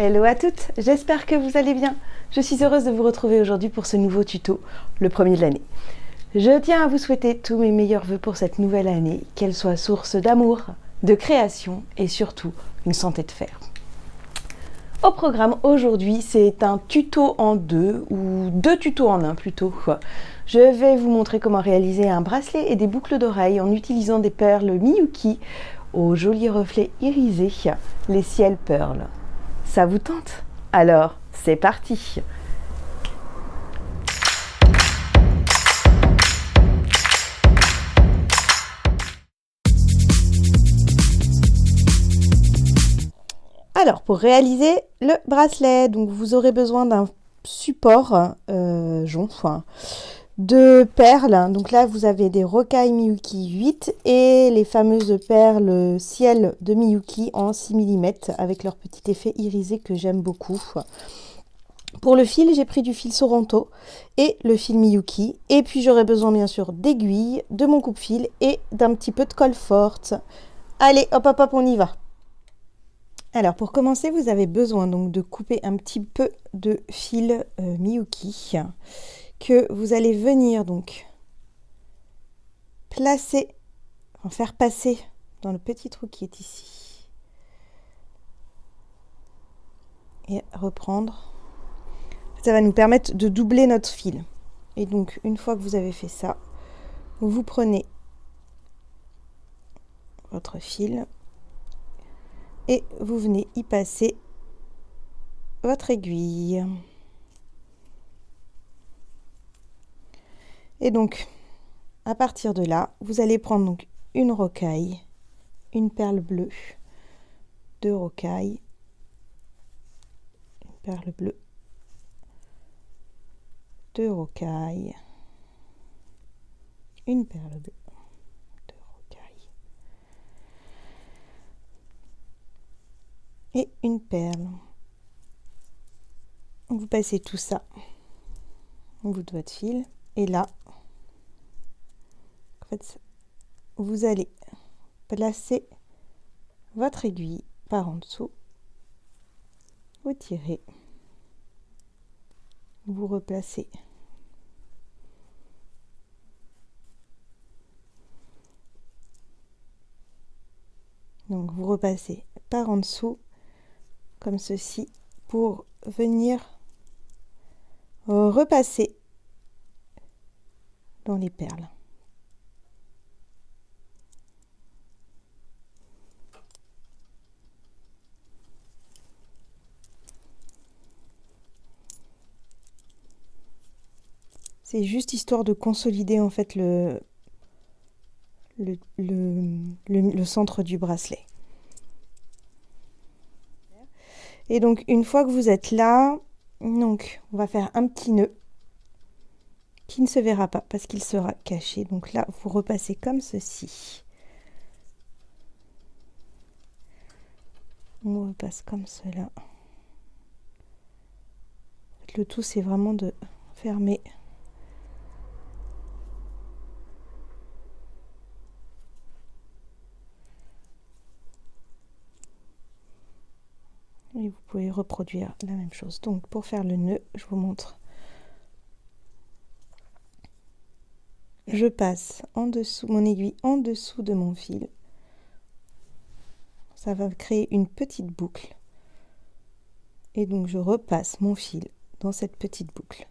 Hello à toutes, j'espère que vous allez bien. Je suis heureuse de vous retrouver aujourd'hui pour ce nouveau tuto, le premier de l'année. Je tiens à vous souhaiter tous mes meilleurs vœux pour cette nouvelle année, qu'elle soit source d'amour, de création et surtout une santé de fer. Au programme aujourd'hui, c'est un tuto en deux, ou deux tutos en un plutôt. Je vais vous montrer comment réaliser un bracelet et des boucles d'oreilles en utilisant des perles Miyuki aux jolis reflets irisés, les ciels Pearl. Ça vous tente? Alors, c'est parti! Alors, pour réaliser le bracelet, donc vous aurez besoin d'un support jonc, de perles. Donc là, vous avez des rocailles Miyuki 8 et les fameuses perles ciel de Miyuki en 6 mm avec leur petit effet irisé que j'aime beaucoup. Pour le fil, j'ai pris du fil Sorento et le fil Miyuki. Et puis, j'aurai besoin bien sûr d'aiguilles, de mon coupe-fil et d'un petit peu de colle forte. Allez, hop, hop, hop, on y va! Alors, pour commencer, vous avez besoin donc de couper un petit peu de fil Miyuki que vous allez venir donc placer, faire passer dans le petit trou qui est ici et reprendre. Ça va nous permettre de doubler notre fil. Et donc, une fois que vous avez fait ça, vous prenez votre fil et vous venez y passer votre aiguille. Et donc, à partir de là, vous allez prendre donc une rocaille, une perle bleue, deux rocailles, une perle bleue, deux rocailles, une perle bleue, deux rocailles et une perle. Vous passez tout ça au bout de votre fil et là, en fait, vous allez placer votre aiguille par en dessous, vous tirez, vous replacez donc vous repassez par en dessous comme ceci pour venir repasser dans les perles. C'est juste histoire de consolider en fait le centre du bracelet. Et donc une fois que vous êtes là, donc on va faire un petit nœud qui ne se verra pas parce qu'il sera caché. Donc là, vous repassez comme ceci. On repasse comme cela. Le tout, c'est vraiment de fermer. Et vous pouvez reproduire la même chose. Donc pour faire le nœud, je vous montre. Je passe en dessous mon aiguille en dessous de mon fil. Ça va créer une petite boucle. Et donc je repasse mon fil dans cette petite boucle.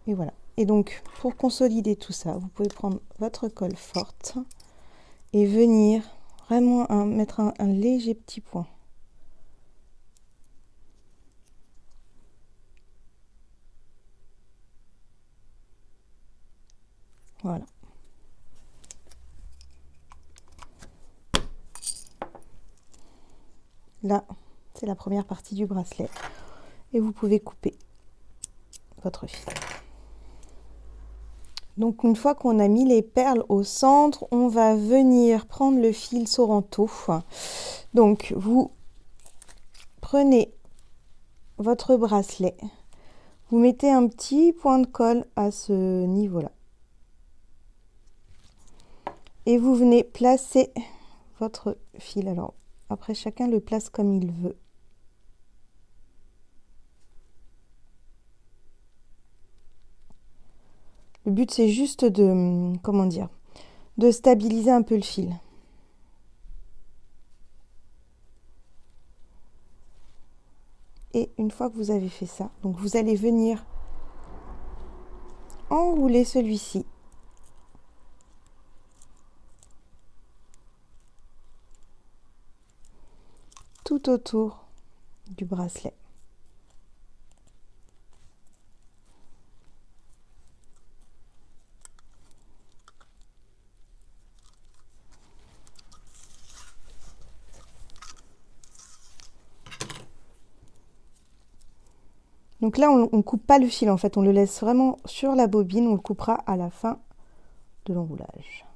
Et voilà. Et donc pour consolider tout ça, vous pouvez prendre votre colle forte et venir vraiment mettre un léger petit point. Voilà. Là, c'est la première partie du bracelet. Et vous pouvez couper votre fil. Donc, une fois qu'on a mis les perles au centre, on va venir prendre le fil Sorento. Donc, vous prenez votre bracelet. Vous mettez un petit point de colle à ce niveau-là. Et vous venez placer votre fil. Alors, après, chacun le place comme il veut. Le but, c'est juste de, comment dire, de stabiliser un peu le fil. Et une fois que vous avez fait ça, donc vous allez venir enrouler celui-ci. Tout autour du bracelet. Donc là, on ne coupe pas le fil en fait, on le laisse vraiment sur la bobine, on le coupera à la fin de l'enroulage.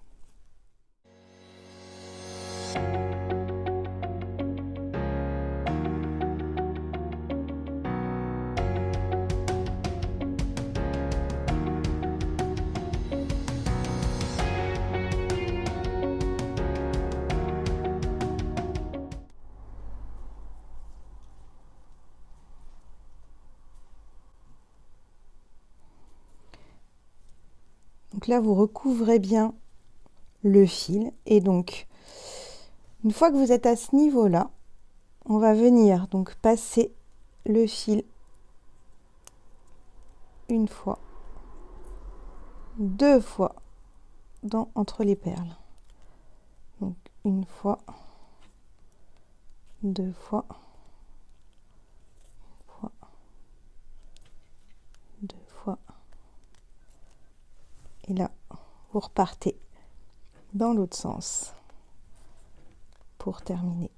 Donc là, vous recouvrez bien le fil. Et donc, une fois que vous êtes à ce niveau-là, on va venir donc passer le fil une fois, deux fois entre les perles. Donc, une fois, deux fois, deux fois. Et là, vous repartez dans l'autre sens pour terminer.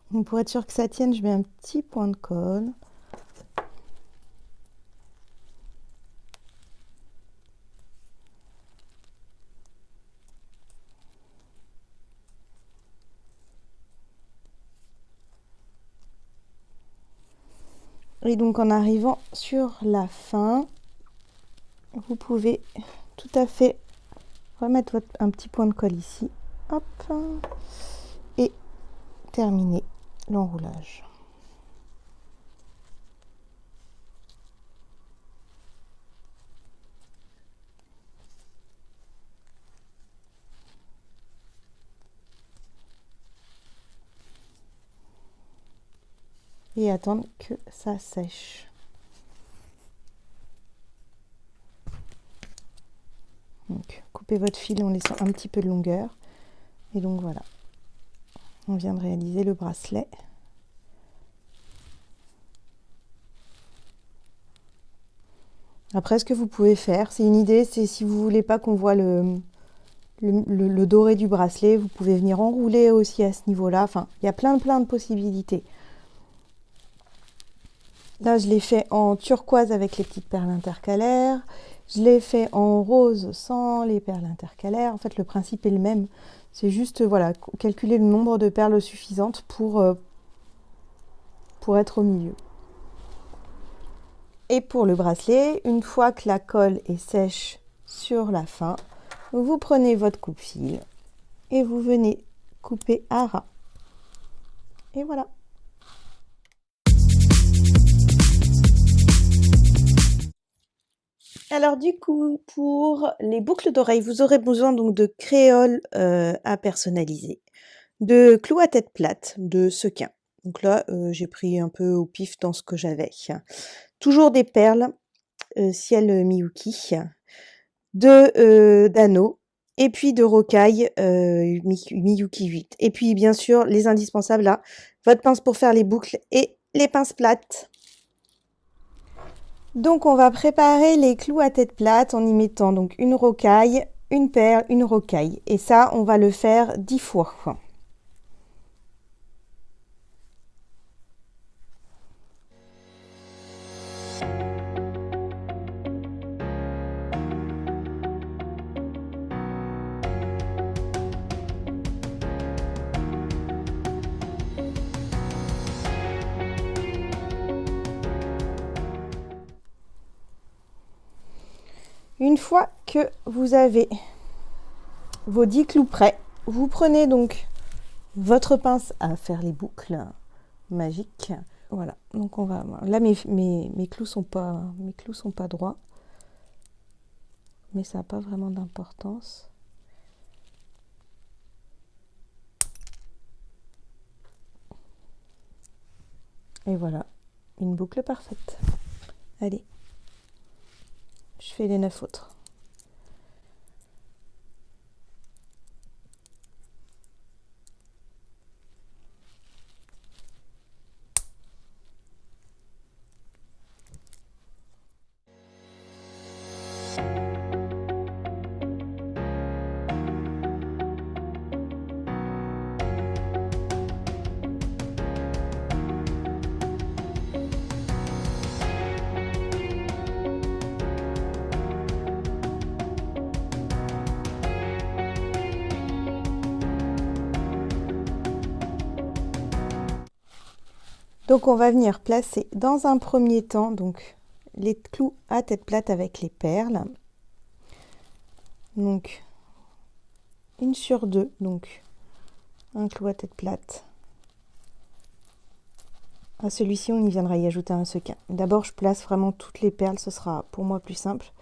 Donc pour être sûr que ça tienne, je mets un petit point de colle. Et donc en arrivant sur la fin, vous pouvez tout à fait remettre un petit point de colle ici. Hop. Et terminer l'enroulage. Et attendre que ça sèche. Donc, coupez votre fil en laissant un petit peu de longueur. Et donc voilà, on vient de réaliser le bracelet. Après, ce que vous pouvez faire, c'est une idée, c'est si vous voulez pas qu'on voit le doré du bracelet, vous pouvez venir enrouler aussi à ce niveau-là. Enfin, il y a plein de possibilités. Là, je l'ai fait en turquoise avec les petites perles intercalaires. Je l'ai fait en rose sans les perles intercalaires. En fait, le principe est le même. C'est juste, voilà, calculer le nombre de perles suffisantes pour être au milieu. Et pour le bracelet, une fois que la colle est sèche sur la fin, vous prenez votre coupe-fil et vous venez couper à ras. Et voilà. Alors du coup, pour les boucles d'oreilles, vous aurez besoin donc de créoles à personnaliser, de clous à tête plate, de sequins. Donc là, j'ai pris un peu au pif dans ce que j'avais. Toujours des perles, ciel Miyuki, d'anneaux, et puis de rocailles Miyuki 8. Et puis bien sûr, les indispensables là, votre pince pour faire les boucles et les pinces plates. Donc on va préparer les clous à tête plate en y mettant donc une rocaille, une perle, une rocaille. Et ça, on va le faire 10 fois. Une fois que vous avez vos 10 clous prêts, vous prenez donc votre pince à faire les boucles magiques. Voilà, donc on va... Là, mes clous sont pas droits, mais ça n'a pas vraiment d'importance. Et voilà, une boucle parfaite. Allez, je fais les 9 autres. Donc on va venir placer dans un premier temps donc les clous à tête plate avec les perles. Donc une sur deux, donc un clou à tête plate. À celui-ci, on y viendra y ajouter un sequin. D'abord, je place vraiment toutes les perles, ce sera pour moi plus simple.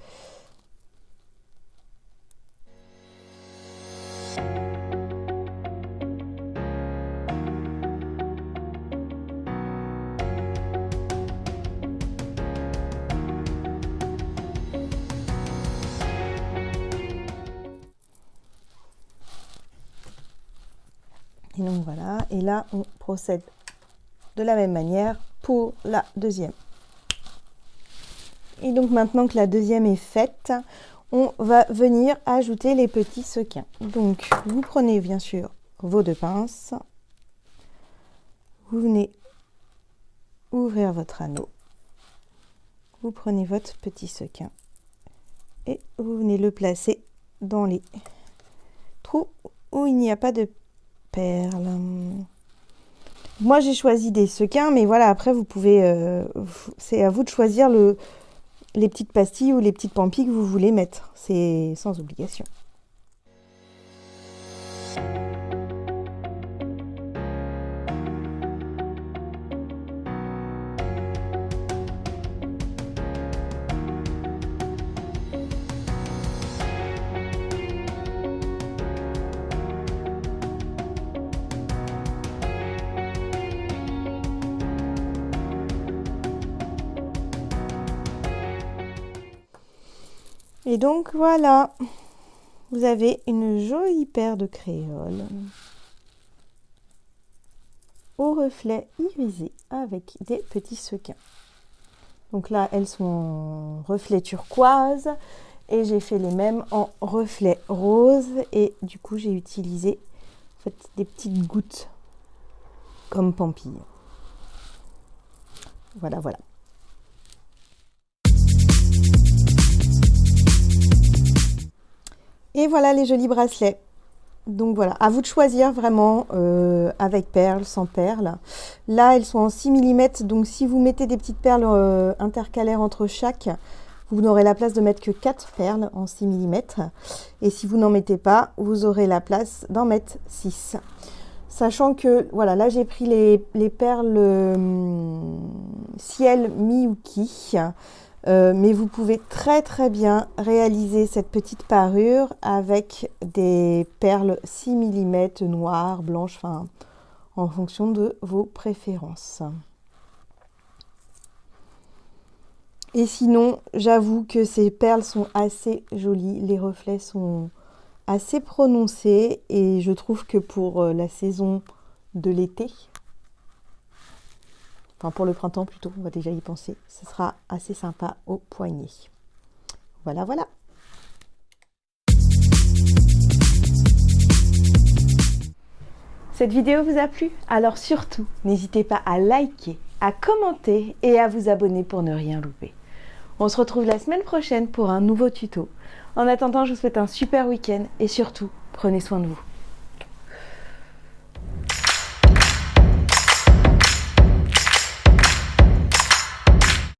Et donc voilà, et là on procède de la même manière pour la deuxième. Et donc maintenant que la deuxième est faite, on va venir ajouter les petits sequins. Donc vous prenez bien sûr vos deux pinces, vous venez ouvrir votre anneau, vous prenez votre petit sequin et vous venez le placer dans les trous où il n'y a pas de perles. Moi j'ai choisi des sequins, mais voilà, après vous pouvez, c'est à vous de choisir les petites pastilles ou les petites pampilles que vous voulez mettre, c'est sans obligation. Et donc voilà, vous avez une jolie paire de créoles au reflet irisé avec des petits sequins. Donc là, elles sont en reflet turquoise et j'ai fait les mêmes en reflet rose et du coup j'ai utilisé en fait, des petites gouttes comme pampilles. Voilà, voilà. Et voilà les jolis bracelets. Donc voilà, à vous de choisir vraiment avec perles, sans perles. Là, elles sont en 6 mm, donc si vous mettez des petites perles intercalaires entre chaque, vous n'aurez la place de mettre que 4 perles en 6 mm. Et si vous n'en mettez pas, vous aurez la place d'en mettre 6. Sachant que, voilà, là j'ai pris les perles ciel Miyuki. Mais vous pouvez très très bien réaliser cette petite parure avec des perles 6 mm noires, blanches, enfin en fonction de vos préférences. Et sinon, j'avoue que ces perles sont assez jolies, les reflets sont assez prononcés et je trouve que pour la saison de l'été, enfin pour le printemps plutôt, on va déjà y penser. Ce sera assez sympa au poignet. Voilà, voilà. Cette vidéo vous a plu? Alors surtout, n'hésitez pas à liker, à commenter et à vous abonner pour ne rien louper. On se retrouve la semaine prochaine pour un nouveau tuto. En attendant, je vous souhaite un super week-end et surtout, prenez soin de vous.